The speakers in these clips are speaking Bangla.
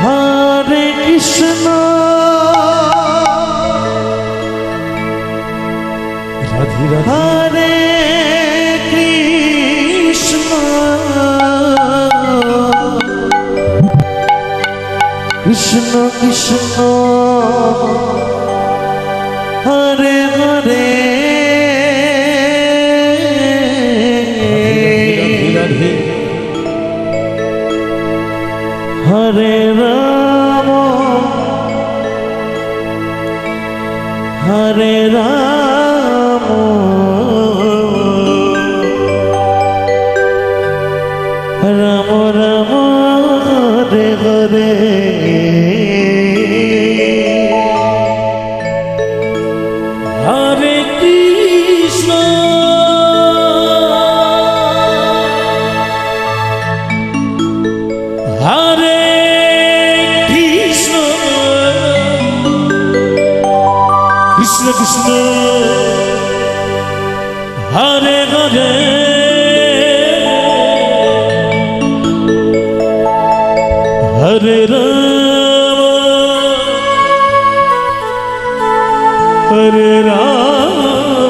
হরে কৃষ্ণ রাধে রাধে হরে কৃষ্ণ কৃষ্ণ কৃষ্ণ হরে হরে রাধে হরে রাম হরে রাম রাম রাম হরে হরে হরে কৃষ্ণ হরে কৃষ্ণ কৃষ্ণ কৃষ্ণ হরে হরে হরে রাম হরে রাম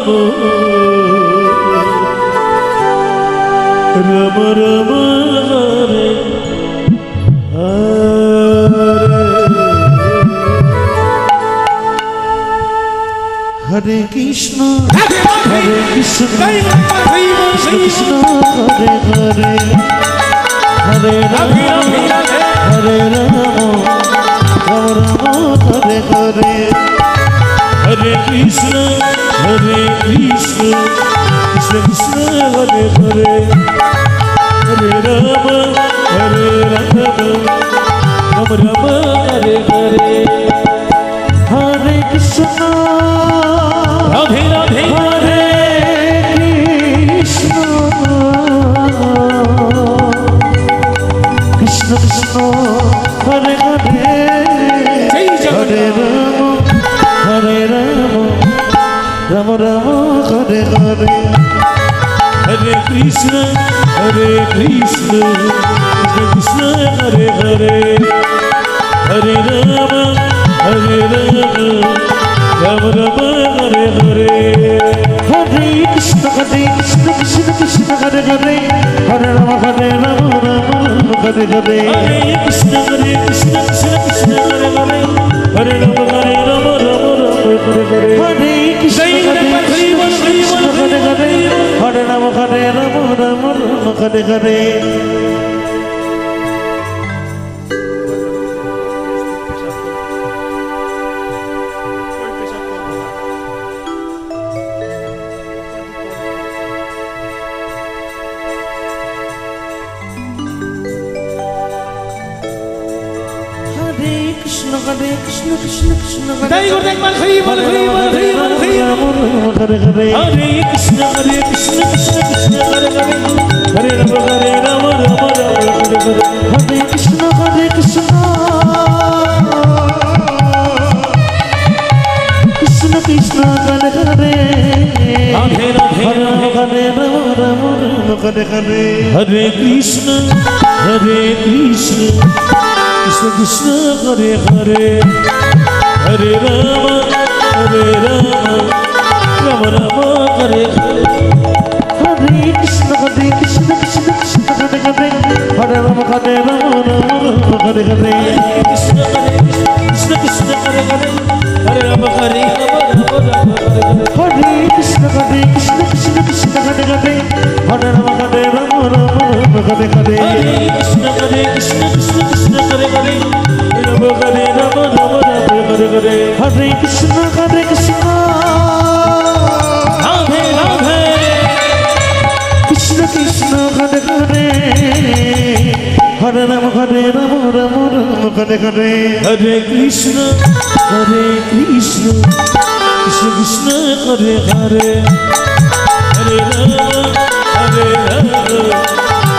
রাম রাম হরে হরে কৃষ্ণ হরে কৃষ্ণ কৃষ্ণ হরে হরে হরে রাম হরে রাম রাম রাম হরে হরে হরে কৃষ্ণ কৃষ্ণ কৃষ্ণ হরে হরে হরে রাম রাম রাম হরে হরে হরে কৃষ্ণ রাধে রাধে হরে কৃষ্ণ কৃষ্ণ কৃষ্ণ হরে হরে হরে রাম রাম রাম হরে হরে হরে কৃষ্ণ কৃষ্ণ কৃষ্ণ হরে হরে হরে রাম রাম রাম হরে হরে হরে কৃষ্ণ কৃষ্ণ কৃষ্ণ হরে হরে হরে রাম রাম হরে হরে হরে কৃষ্ণ কৃষ্ণ কৃষ্ণ হরে হরে হরে রাম রাম হরে হরে হরে কৃষ্ণ কৃষ্ণ হরে হরে হরে রাম রাম হরে হরে হরে কৃষ্ণ কৃষ্ণ কৃষ্ণ তাই করে একবার হরি বল হরি বল হরি বল হরি হরে হরে হরে কৃষ্ণ কৃষ্ণ কৃষ্ণ হরে হরে হরে রাম হরে হরে হরে কৃষ্ণ কৃষ্ণ কৃষ্ণ হরে হরে রাধে রাধে হরে রাম হরে হরে হরে কৃষ্ণ কৃষ্ণ কৃষ্ণ কৃষ্ণ হরে হরে হরে রাম রাম রাম হরে হরে হরে কৃষ্ণ কৃষ্ণ কৃষ্ণ হরে হরে হরে রাম হরে হরে কৃষ্ণ কৃষ্ণ কৃষ্ণ হরে হরে হরে রাম হরে হরে কৃষ্ণ কৃষ্ণ কৃষ্ণ হরে হরে হরে রাম হরে হরে হরে কৃষ্ণ কৃষ্ণ কৃষ্ণ হরে হরে রাম হরে Ram Hare Hare Hare Krishna Krishna Radhe Radhe Krishna Krishna Hare Hare Hare Ram Ram Hare Hare Hare Krishna Krishna Krishna Krishna Hare Hare Hare Ram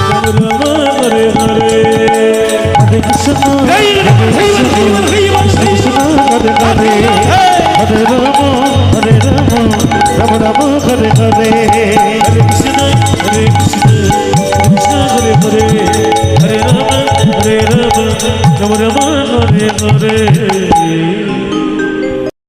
Ram Ram Hare Hare Hare Krishna Hare Hare Hare Ram Ram Ram Hare Hare Hare Krishna Krishna Krishna Hare Hare Hare Ram Hare Rama, Rama Rama, Hare Hare.